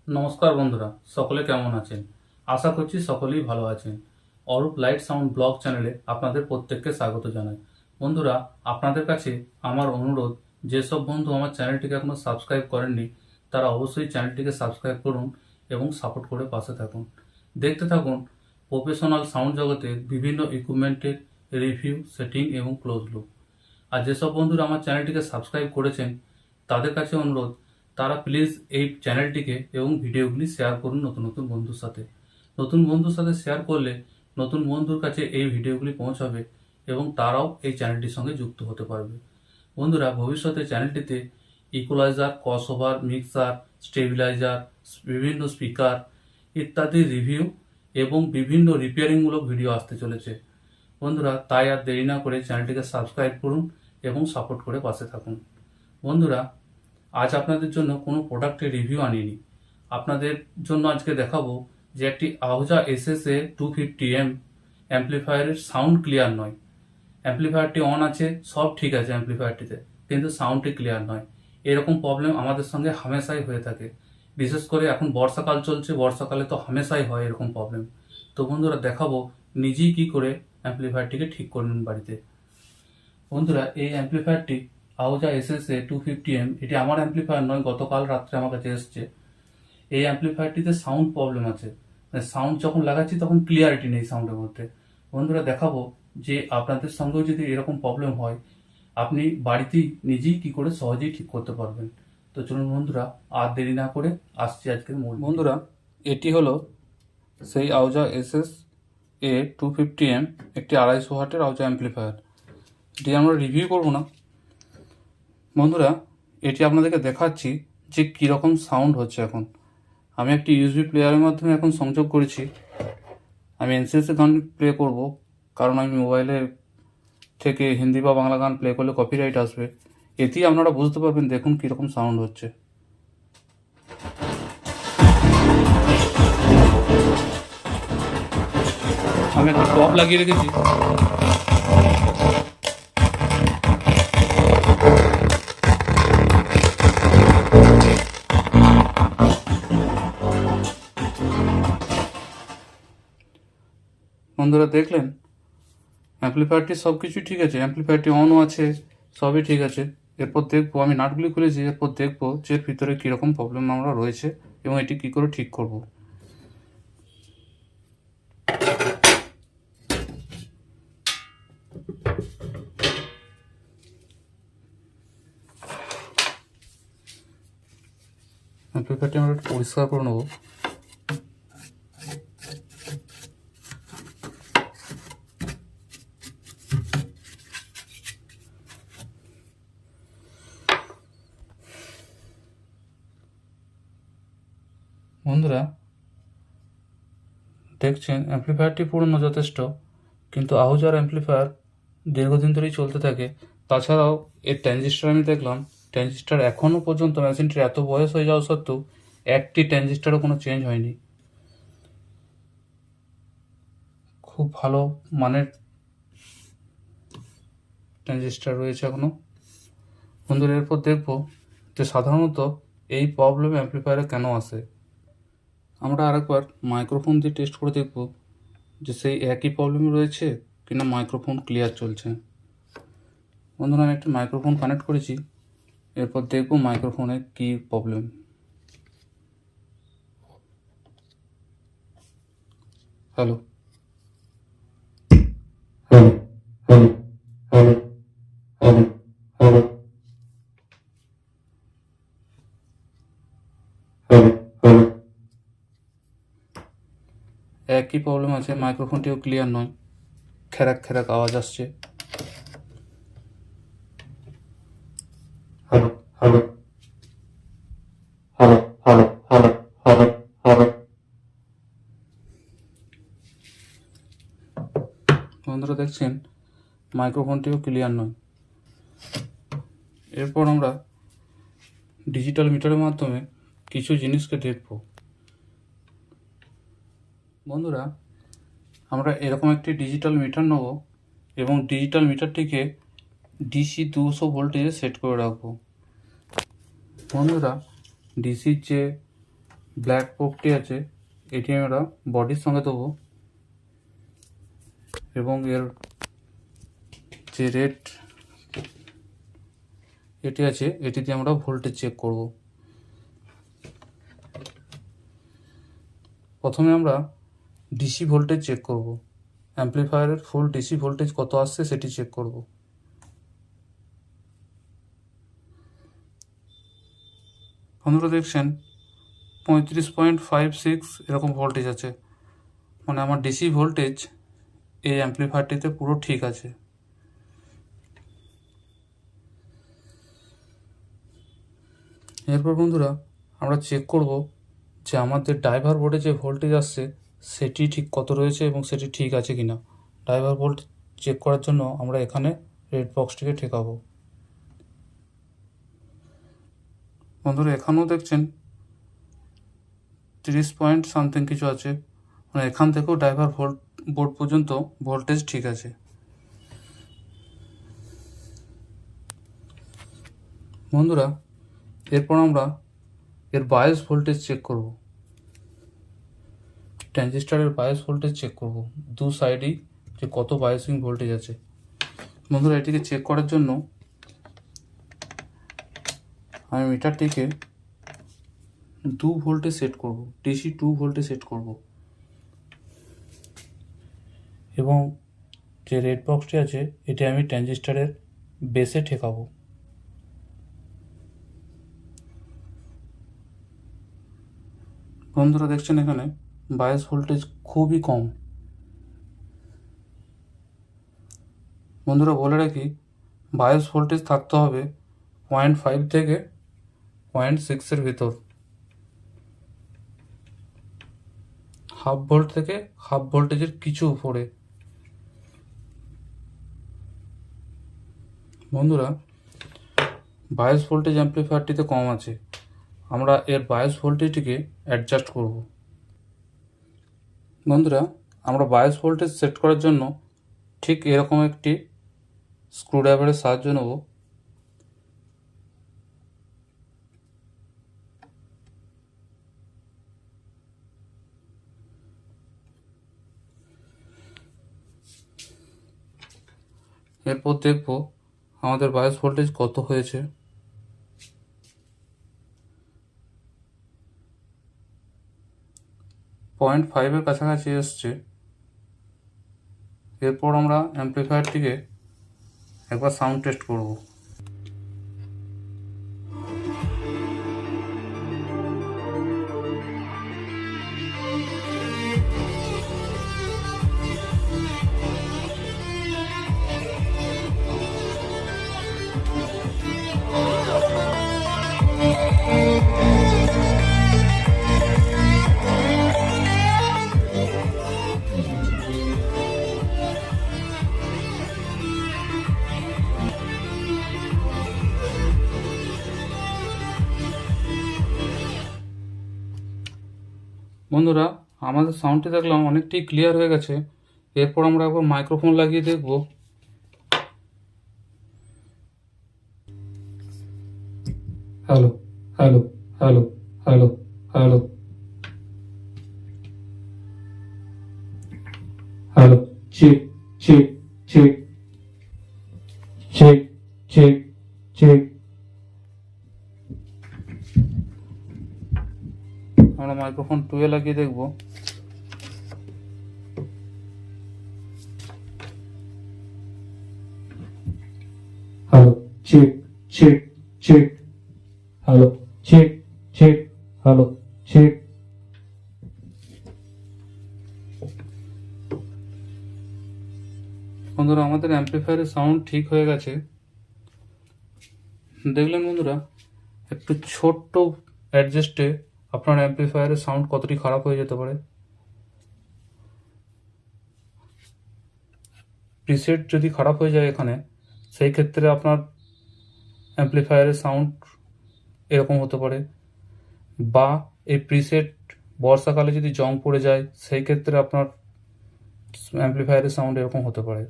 নমস্কার বন্ধুরা, সকলে কেমন আছেন? আশা করছি সকলেই ভালো আছেন। অরূপ লাইট সাউন্ড ব্লগ চ্যানেলে আপনাদের প্রত্যেককে স্বাগত জানাই। বন্ধুরা, আপনাদের কাছে আমার অনুরোধ, যেসব বন্ধু আমার চ্যানেলটিকে এখনো সাবস্ক্রাইব করেননি তারা অবশ্যই চ্যানেলটিকে সাবস্ক্রাইব করুন এবং সাপোর্ট করে পাশে থাকুন। দেখতে থাকুন প্রফেশনাল সাউন্ড জগতের বিভিন্ন ইকুইপমেন্টের রিভিউ, সেটিং এবং ক্লোজ লুক। আর যেসব বন্ধুরা আমার চ্যানেলটিকে সাবস্ক্রাইব করেছেন তাদের কাছে অনুরোধ, তারা প্লিজ এই চ্যানেলটিকে এবং ভিডিওগুলি শেয়ার করুন নতুন নতুন বন্ধুর সাথে। নতুন বন্ধুর সাথে শেয়ার করলে নতুন বন্ধুর কাছে এই ভিডিওগুলি পৌঁছাবে এবং তারাও এই চ্যানেলটির সঙ্গে যুক্ত হতে পারবে। বন্ধুরা, ভবিষ্যতে চ্যানেলটিতে ইকুয়ালাইজার, ক্রসওভার, মিক্সার, স্টেবিলাইজার, বিভিন্ন স্পিকার ইত্যাদি রিভিউ এবং বিভিন্ন রিপেয়ারিংমূলক ভিডিও আসতে চলেছে। বন্ধুরা, তাই আর দেরি না করে চ্যানেলটিকে সাবস্ক্রাইব করুন এবং সাপোর্ট করে পাশে থাকুন। বন্ধুরা, আজ আপনাদের জন্য কোনো প্রোডাক্টের রিভিউ আনিনি। আপনাদের জন্য আজকে দেখাবো যে একটি আহুজা এসএসএ 250M অ্যাম্প্লিফায়ারের সাউন্ড ক্লিয়ার নয়। অ্যাম্প্লিফায়ারটি অন আছে, সব ঠিক আছে অ্যাম্প্লিফায়ারটিতে, কিন্তু সাউন্ডটি ক্লিয়ার নয়। এরকম প্রবলেম আমাদের সঙ্গে হামেশাই হয়ে থাকে। বিশেষ করে এখন বর্ষাকাল চলছে, বর্ষাকালে তো হামেশাই হয় এরকম প্রবলেম। তো বন্ধুরা, দেখাবো নিজেই কি করে অ্যাম্প্লিফায়ারটিকে ঠিক করবেন বাড়িতে। বন্ধুরা, এই অ্যাম্প্লিফায়ারটি আহুজা এসএসএ 250M, এটি আমার অ্যাম্প্লিফায়ার নয়, গতকাল রাত্রে আমার কাছে এসছে। এই অ্যাম্প্লিফায়ারটিতে সাউন্ড প্রবলেম আছে, সাউন্ড যখন লাগাচ্ছি তখন ক্লিয়ারিটি নেই সাউন্ডের মধ্যে। বন্ধুরা, দেখাবো যে আপনাদের সঙ্গেও যদি এরকম প্রবলেম হয় আপনি বাড়িতেই নিজেই কি করে সহজেই ঠিক করতে পারবেন। তো চলুন বন্ধুরা, আর দেরি না করে আসছি আজকের মূল। বন্ধুরা, এটি হলো সেই আহুজা এসএসএ 250M, একটি 250 ওয়াটের আহুজা অ্যাম্প্লিফায়ার। এটি আমরা রিভিউ করব না বন্ধুরা, এটি আপনাদেরকে দেখাচ্ছি যে কীরকম সাউন্ড হচ্ছে। এখন আমি একটি ইউএসবি প্লেয়ারের মাধ্যমে এখন সংযোগ করেছি। আমি এনসিএসে গান প্লে করব, কারণ আমি মোবাইলে থেকে হিন্দি বা বাংলা গান প্লে করলে কপিরাইট আসবে। এতেই আপনারা বুঝতে পারবেন, দেখুন কীরকম সাউন্ড হচ্ছে। আমি একটা টপ লাগিয়ে রেখেছি। বন্ধুরা, দেখলেন অ্যাম্প্লিফায়ারটি সব কিছুই ঠিক আছে, অ্যাম্প্লিফায়ারটি অনও আছে, সবই ঠিক আছে। এরপর দেখবো, আমি নাটগুলি খুলেছি, এরপর দেখবো যে এর ভিতরে কীরকম প্রবলেম আমরা রয়েছে এবং এটি কী করে ঠিক করব। অ্যাম্প্লিফায়ারটি আমরা একটু পরিষ্কার করে নেবো। বন্ধুরা, দেখছেন অ্যাম্প্লিফায়ারটি পুরনো যথেষ্ট, কিন্তু আহুজার অ্যাম্প্লিফায়ার দীর্ঘদিন ধরেই চলতে থাকে। তাছাড়াও এর ট্রানজিস্টার আমি দেখলাম, ট্রানজিস্টার এখনও পর্যন্ত মেশিনটির এত বয়স হয়ে যাওয়া সত্ত্বেও একটি ট্রানজিস্টারও কোনো চেঞ্জ হয়নি। খুব ভালো মানের ট্রানজিস্টার রয়েছে এখনও। বন্ধুরা, এরপর দেখব যে সাধারণত এই প্রবলেম অ্যাম্প্লিফায়ারে কেন আসে। আমরা আরেকবার মাইক্রোফোন দিয়ে টেস্ট করে দেখব যে সেই একই প্রবলেম রয়েছে কিনা মাইক্রোফোন ক্লিয়ার চলছে। বন্ধুরা, আমি একটা মাইক্রোফোন কানেক্ট করেছি, এরপর দেখব মাইক্রোফোনে কী problem. Hello hello hello hello hello hello hello hello, একই প্রবলেম আছে, মাইক্রোফোনটিও ক্লিয়ার নয়, খ্যারাক খ্যারাক আওয়াজ আসছে। Hello hello hello hello hello hello hello. বন্ধুরা, দেখছেন মাইক্রোফোনটিও ক্লিয়ার নয়। এরপর আমরা ডিজিটাল মিটারের মাধ্যমে কিছু জিনিসকে দেখব। বন্ধুরা, আমরা এরকম একটি ডিজিটাল মিটার নেব এবং ডিজিটাল মিটারটিকে ডিসি 200 ভোল্টেজে সেট করে রাখবো। বন্ধুরা, ডিসির যে ব্ল্যাক পোর্টটি আছে, এটি আমরা বডির সঙ্গে দেবো এবং এর যে রেড এটি আছে এটি দিয়ে আমরা ভোল্টেজ চেক করব। প্রথমে আমরা ডিসি ভোল্টেজ চেক করব, অ্যাম্প্লিফায়ারের ফুল ডিসি ভোল্টেজ কত আসছে সেটি চেক করব। বন্ধুরা দেখছেন 35.56 এরকম ভোল্টেজ আছে, মানে আমার ডিসি ভোল্টেজ এই অ্যাম্প্লিফায়ারটিতে পুরো ঠিক আছে। এরপর বন্ধুরা আমরা চেক করব যে আমাদের ড্রাইভার বোর্ডে যে ভোল্টেজ আসছে সেটি ঠিক কত রয়েছে এবং সেটি ঠিক আছে কিনা। ড্রাইভার ভোল্ট চেক করার জন্য আমরা এখানে রেড বক্সটিকে ঠেকাবো। বন্ধুরা এখানেও দেখছেন 30 পয়েন্ট সামথিং কিছু আছে, মানে এখান থেকেও ড্রাইভার বোর্ড পর্যন্ত ভোল্টেজ ঠিক আছে। বন্ধুরা এরপর আমরা এর বায়াস ভোল্টেজ চেক করব, ট্রানজিস্টরের বায়াস ভোল্টেজ চেক করব, দু সাইডেই যে কত বায়াসিং ভোল্টেজ আছে। বন্ধুরা এটিকে চেক করার জন্য আমি মিটারটিকে 2 ভোল্টে সেট করব, ডিসি 2 ভোল্টে সেট করব এবং যে রেড বক্সটি আছে এটি আমি ট্রানজিস্টরের বেসে ঠেকাবো। বন্ধুরা দেখছেন এখানে বায়াস ভোল্টেজ খুবই কম। বন্ধুরা বলে রাখি, বায়াস ভোল্টেজ থাকতে হবে 0.5 থেকে 0.6 ভিতর, হাফ ভোল্ট থেকে হাফ ভোল্টেজের কিছু উপরে। বন্ধুরা বায়াস ভোল্টেজ অ্যাম্প্লিফায়ারটিতে কম আছে, আমরা এর বায়াস ভোল্টেজটিকে অ্যাডজাস্ট করব। বন্ধুরা আমরা বায়াস ভোল্টেজ সেট করার জন্য ঠিক এরকম একটি স্ক্রুড্রাইভারের সাহায্য নেব। এরপর দেখব আমাদের বায়াস ভোল্টেজ কত হয়েছে। 0.5 কাছাকাছি এসছে। এরপর আমরা অ্যাম্প্লিফায়ারটিকে একবার সাউন্ড টেস্ট করব। বন্ধুরা আমাদের সাউন্ডটি দেখলাম অনেকটাই ক্লিয়ার হয়ে গেছে। এরপর আমরা একবার মাইক্রোফোন লাগিয়ে দেখব। Hello hello hello hello hello hello, check check check check check check. আমরা মাইক্রোফোন 2 এ লাগিয়ে দেখব। Hello, check check check. Hello, check check. Hello, check. বন্ধুরা আমাদের অ্যাম্প্লিফায়ারের সাউন্ড ঠিক হয়ে গেছে। দেখলেন বন্ধুরা, একটু ছোট্ট অ্যাডজাস্টে আপনার অ্যাম্প্লিফায়ারের সাউন্ড কতটি খারাপ হয়ে যেতে পারে। প্রিসেট যদি খারাপ হয়ে যায় এখানে, সেই ক্ষেত্রে আপনার অ্যাম্প্লিফায়ারের সাউন্ড এরকম হতে পারে, বা এই প্রিসেট বর্ষাকালে যদি জং পড়ে যায় সেই ক্ষেত্রে আপনার অ্যাম্প্লিফায়ারের সাউন্ড এরকম হতে পারে।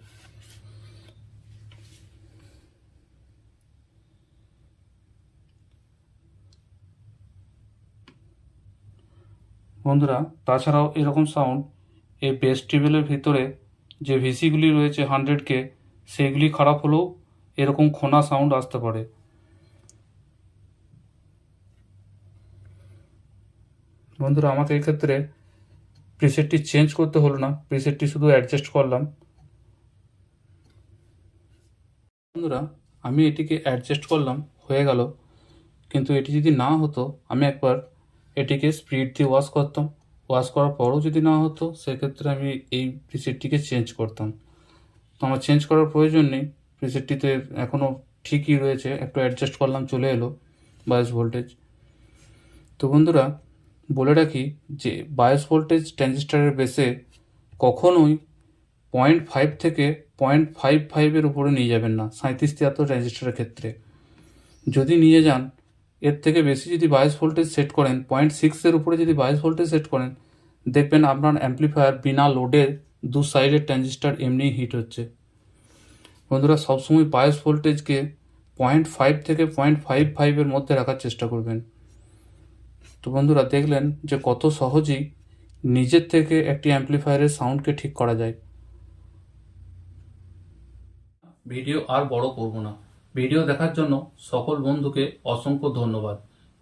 বন্ধুরা, তাছাড়াও এরকম সাউন্ড এই বেস টেবিলের ভিতরে যে ভিসিগুলি রয়েছে 100K, সেগুলি খারাপ হলেও এরকম খোনা সাউন্ড আসতে পারে। বন্ধুরা, আমাকে এক্ষেত্রে প্রিসেটটি চেঞ্জ করতে হলো না, প্রিসেটটি শুধু অ্যাডজাস্ট করলাম। বন্ধুরা, আমি এটিকে অ্যাডজাস্ট করলাম, হয়ে গেল। কিন্তু এটি যদি না হতো, আমি একবার এটিকে স্পিড দিয়ে ওয়াশ করতাম। ওয়াশ করার পরও যদি না হতো, সেক্ষেত্রে আমি এই প্রিসেটটিকে চেঞ্জ করতাম। তো আমার চেঞ্জ করার প্রয়োজন নেই, প্রিসেটটিতে এখনও ঠিকই রয়েছে। একটু অ্যাডজাস্ট করলাম, চলে এলো বায়াস ভোল্টেজ। তো বন্ধুরা, বলে রাখি যে বায়াস ভোল্টেজ ট্রানজিস্টরের বেসে কখনোই 0.5 থেকে 0.55-এর উপরে নিয়ে যাবেন না 3773 ট্রানজিস্টরের ক্ষেত্রে। যদি নিয়ে যান, এর থেকে বেশি যদি বায়াস ভোল্টেজ সেট করেন, 0.6-এর উপরে যদি বায়াস ভোল্টেজ সেট করেন, দেখবেন আপনার অ্যাম্প্লিফায়ার বিনা লোডে দু সাইডের ট্রানজিস্টর এমনিই হিট হচ্ছে। বন্ধুরা, সবসময় বায়াস ভোল্টেজকে 0.5 থেকে 0.55-এর মধ্যে রাখার চেষ্টা করবেন। তো বন্ধুরা, দেখলেন যে কত সহজেই নিজের থেকে একটি অ্যাম্প্লিফায়ারের সাউন্ডকে ঠিক করা যায়। ভিডিও আর বড় করব না। ভিডিও দেখার জন্য সকল বন্ধুকে অসংখ্য ধন্যবাদ।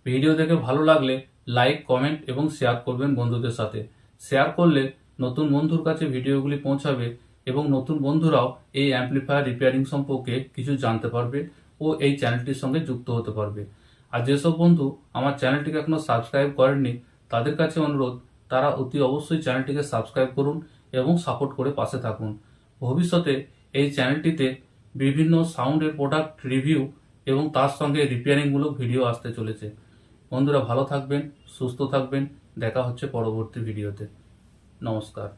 ভিডিও দেখে ভালো লাগলে লাইক, কমেন্ট এবং শেয়ার করবেন বন্ধুদের সাথে। শেয়ার করলে নতুন বন্ধুর কাছে ভিডিওগুলি পৌঁছাবে এবং নতুন বন্ধুরাও এই অ্যাম্প্লিফায়ার রিপেয়ারিং সম্পর্কে কিছু জানতে পারবে ও এই চ্যানেলটির সঙ্গে যুক্ত হতে পারবে। আর যেসব বন্ধু আমার চ্যানেলটিকে এখনো সাবস্ক্রাইব করেননি, তাদের কাছে অনুরোধ, তারা অতি অবশ্যই চ্যানেলটিকে সাবস্ক্রাইব করুন এবং সাপোর্ট করে পাশে থাকুন। ভবিষ্যতে এই চ্যানেলটিতে বিভিন্ন সাউন্ডের প্রোডাক্ট রিভিউ এবং তার সঙ্গে রিপেয়ারিংমূলক ভিডিও আসতে চলেছে। বন্ধুরা, ভালো থাকবেন, সুস্থ থাকবেন। দেখা হচ্ছে পরবর্তী ভিডিওতে। নমস্কার।